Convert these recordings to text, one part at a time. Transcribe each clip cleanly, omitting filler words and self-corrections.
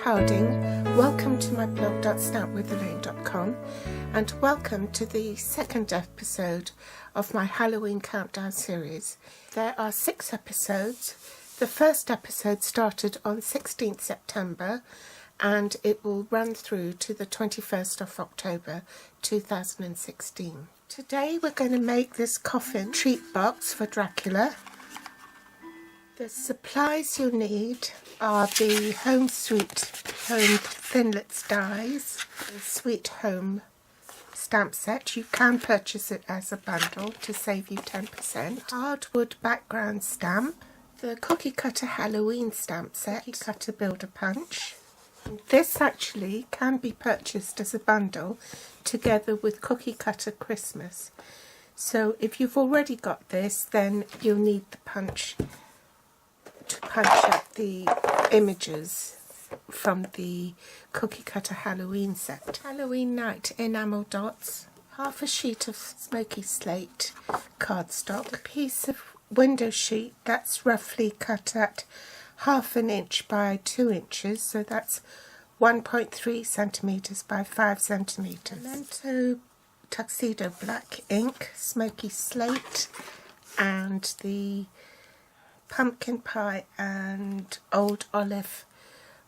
Harding. Welcome to my blog.stampwithelaine.com and welcome to the second episode of my Halloween countdown series. There are 6 episodes. The first episode started on 16th September and it will run through to the 21st of October 2016. Today we're going to make this coffin treat box for Dracula. The supplies you'll need are the Home Sweet Home Thinlits dies, the Sweet Home stamp set. You can purchase it as a bundle to save you 10%. Hardwood background stamp, the Cookie Cutter Halloween stamp set, Cookie Cutter Builder Punch. This actually can be purchased as a bundle together with Cookie Cutter Christmas. So if you've already got this, then you'll need the punch to punch up the images from the Cookie Cutter Halloween set. Halloween Night enamel dots, half a sheet of smoky slate cardstock, a piece of window sheet that's roughly cut at 1/2 inch by 2 inches, so that's 1.3 centimeters by 5 centimeters. Memento Tuxedo Black ink, smoky slate, and the pumpkin pie and old olive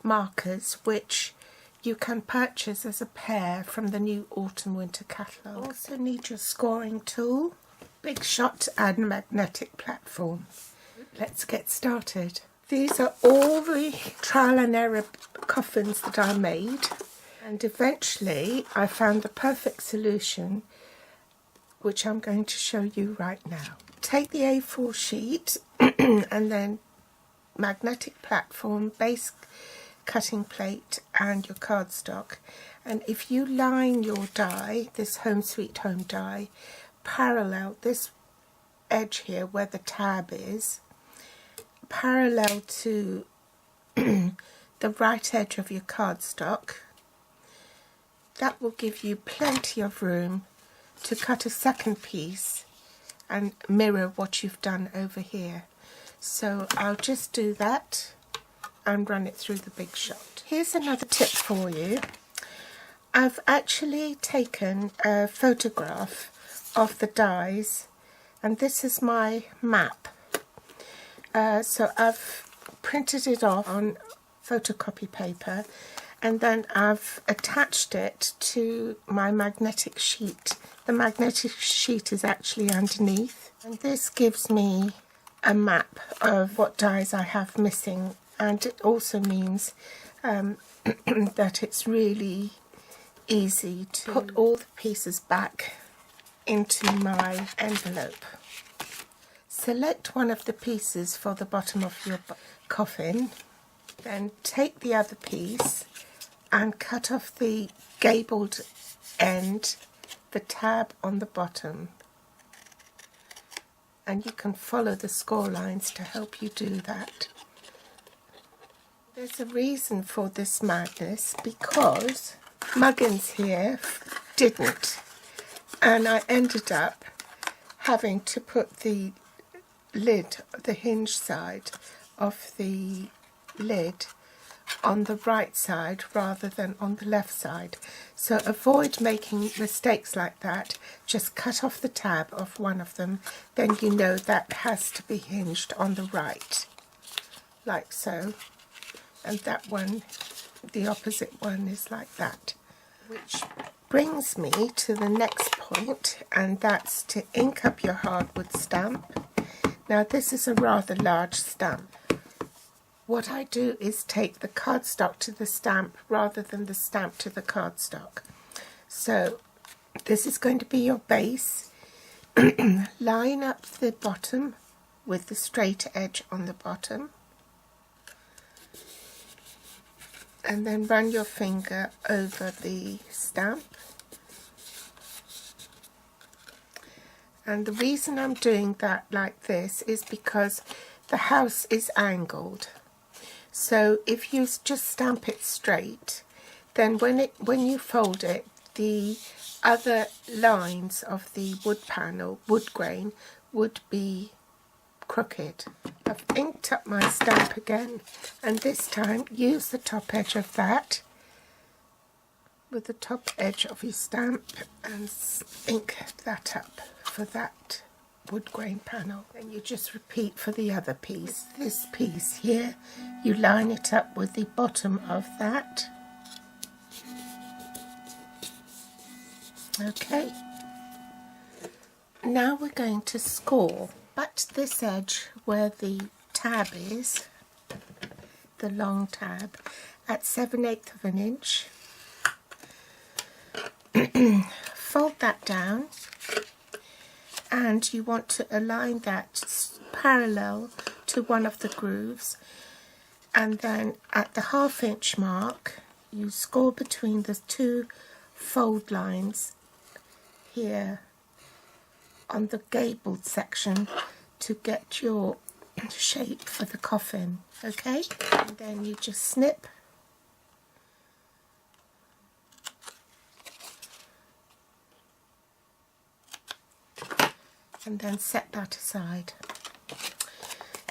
markers, which you can purchase as a pair from the new autumn winter catalogue. Also need your scoring tool, big shot and magnetic platform. Let's get started. These are all the trial and error coffins that I made, and eventually I found the perfect solution, which I'm going to show you right now. Take the A4 sheet and then magnetic platform, base cutting plate and your cardstock, and if you line your die, this Home Sweet Home die, parallel this edge here where the tab is, parallel to the right edge of your cardstock, that will give you plenty of room to cut a second piece and mirror what you've done over here. So I'll just do that and run it through the big shot. Here's another tip for you. I've actually taken a photograph of the dies, and this is my map. So I've printed it off on photocopy paper, and then I've attached it to my magnetic sheet. The magnetic sheet is actually underneath, and this gives me a map of what dies I have missing, and it also means that it's really easy to put all the pieces back into my envelope. Select one of the pieces for the bottom of your coffin, then take the other piece and cut off the gabled end, the tab on the bottom, and you can follow the score lines to help you do that. There's a reason for this madness, because Muggins here didn't, and I ended up having to put the lid, the hinge side of the lid, on the right side rather than on the left side. So avoid making mistakes like that. Just cut off the tab of one of them, then you know that has to be hinged on the right, like so. And that one, the opposite one, is like that. Which brings me to the next point, and that's to ink up your hardwood stamp. Now this is a rather large stamp. What I do is take the cardstock to the stamp rather than the stamp to the cardstock. So this is going to be your base. Line up the bottom with the straight edge on the bottom, and then run your finger over the stamp. And the reason I'm doing that like this is because the house is angled. So if you just stamp it straight, then when you fold it, the other lines of the wood panel, wood grain, would be crooked. I've inked up my stamp again, and this time use the top edge of that with the top edge of your stamp and ink that up for that wood grain panel. And you just repeat for the other piece. This piece here, you line it up with the bottom of that. Okay, now we're going to score. But this edge where the tab is, the long tab, at 7/8 of an inch. Fold that down, and you want to align that parallel to one of the grooves, and then at the 1/2 inch mark you score between the two fold lines here on the gabled section to get your shape for the coffin. Okay, and then you just snip and then set that aside.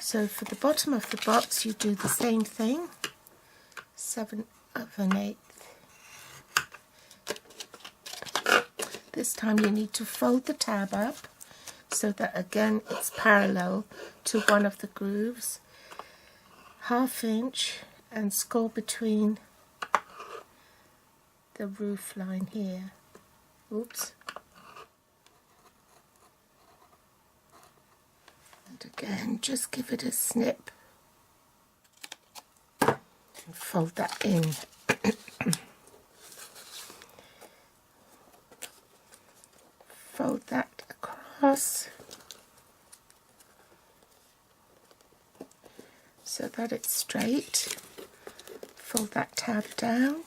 So for the bottom of the box you do the same thing, 7/8. This time you need to fold the tab up so that again it's parallel to one of the grooves, 1/2 inch, and score between the roof line here. Oops. And again just give it a snip and fold that in. Fold that across so that it's straight. Fold that tab down.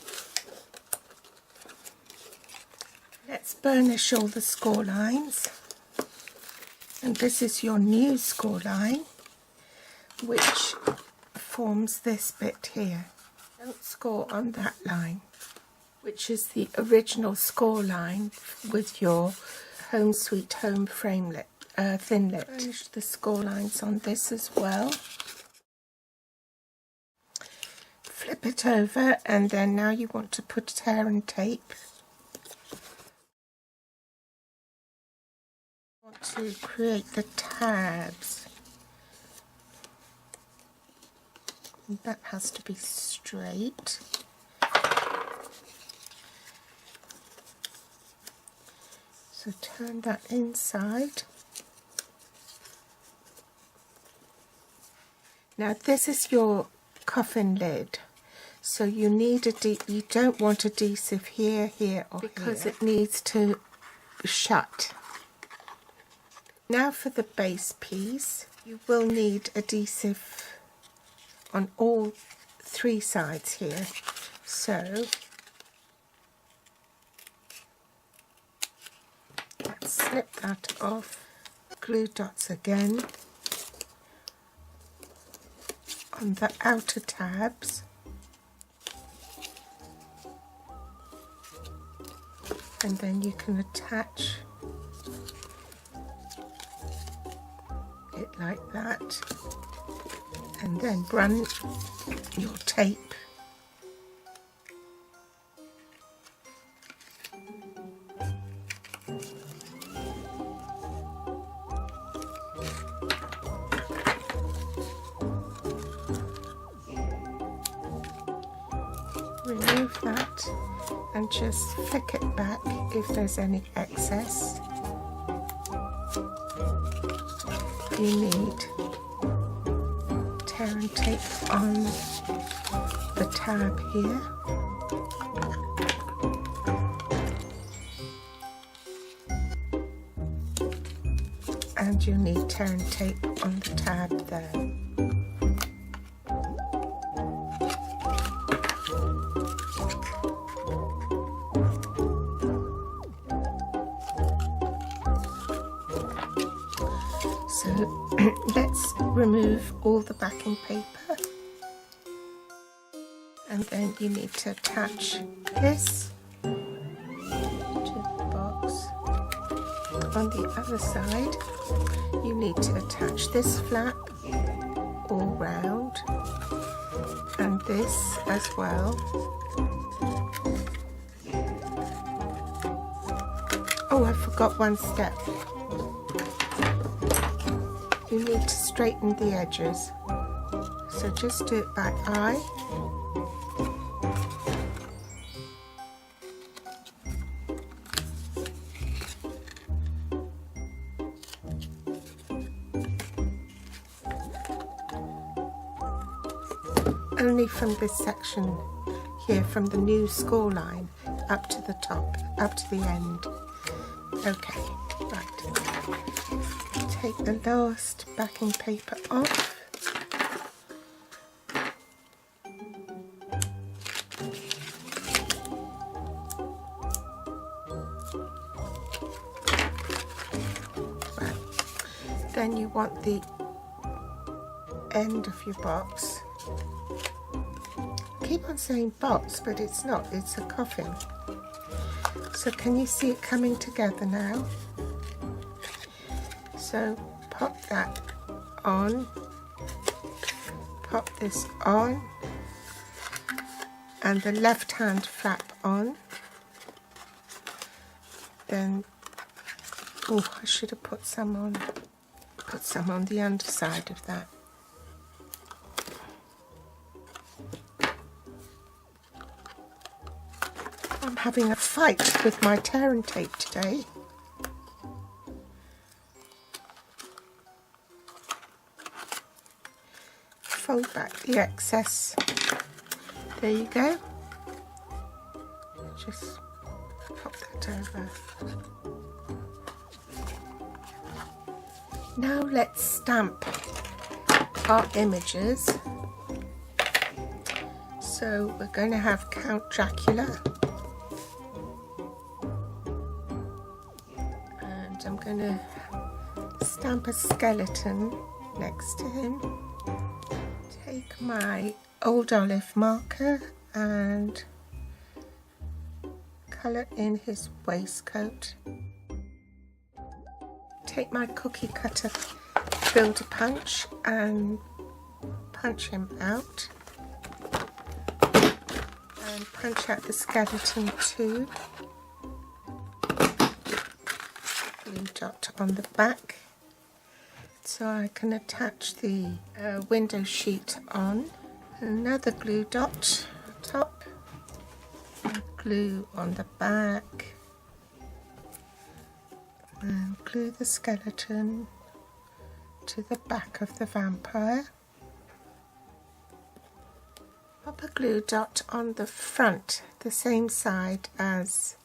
Let's burnish all the score lines. And this is your new score line, which forms this bit here. Don't score on that line, which is the original score line with your Home Sweet Home framelit, thinlit. Burnish the score lines on this as well. Flip it over, and then now you want to put tear and tape. You want to create the tabs. And that has to be straight. So turn that inside. Now this is your coffin lid, so you need you don't want adhesive here, here or because here, it needs to shut. Now for the base piece, you will need adhesive on all 3 sides here. So let's snip that off. Glue dots again on the outer tabs, and then you can attach it like that, and then run your tape remove that and just flick it back if there's any excess. You need tear and tape on the tab here. And you need tear and tape on the tab there. So let's remove all the backing paper, and then you need to attach this to the box. On the other side you need to attach this flap all round and this as well. Oh, I forgot one step. You need to straighten the edges. So just do it by eye. Only from this section here, from the new score line up to the top, up to the end. Okay, right. Take the last backing paper off. Right. Then you want the end of your box. I keep on saying box, but it's not, it's a coffin. So can you see it coming together now? So pop that on, pop this on, and the left hand flap on. Then, oh, I should have put some on the underside of that. I'm having a fight with my tear and tape today. Fold back the excess. There you go. Just pop that over. Now let's stamp our images. So we're going to have Count Dracula. I'm going to stamp a skeleton next to him. Take my old olive marker and colour in his waistcoat. Take my cookie cutter builder punch and punch him out. And punch out the skeleton too. Glue dot on the back so I can attach the window sheet on. Another glue dot on top, and glue on the back, and glue the skeleton to the back of the vampire. Pop a glue dot on the front, the same side as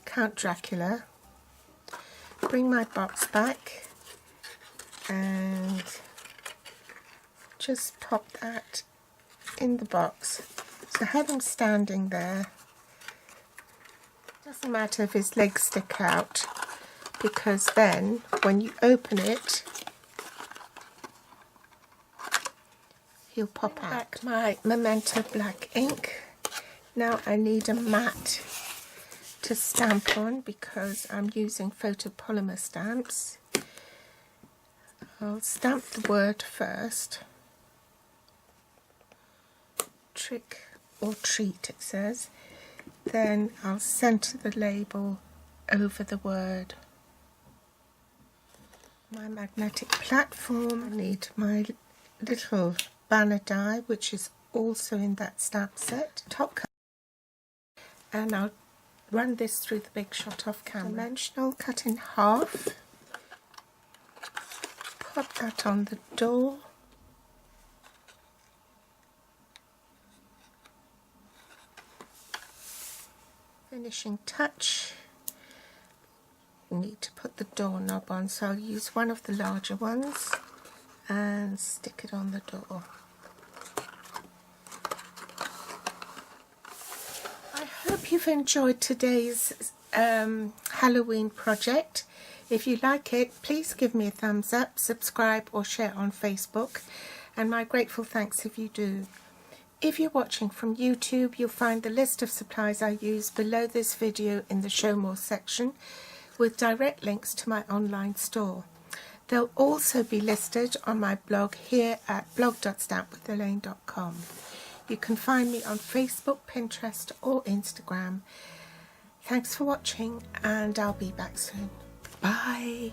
Count Dracula. Bring my box back and just pop that in the box. So have him standing there. Doesn't matter if his legs stick out, because then when you open it, he'll pop out. Back my Memento black ink. Now I need a mat to stamp on because I'm using photopolymer stamps. I'll stamp the word first. Trick or treat, it says. Then I'll centre the label over the word. My magnetic platform. I need my little banner die, which is also in that stamp set. Top cover. And I'll run this through the big shot off camera. Dimensional, cut in half. Pop that on the door. Finishing touch. You need to put the doorknob on, so I'll use one of the larger ones and stick it on the door. I hope you've enjoyed today's Halloween project. If you like it, please give me a thumbs up, subscribe or share on Facebook, and my grateful thanks if you do. If you're watching from YouTube, you'll find the list of supplies I use below this video in the Show More section, with direct links to my online store. They'll also be listed on my blog here at blog.stampwithelaine.com. You can find me on Facebook, Pinterest or Instagram. Thanks for watching, and I'll be back soon. Bye!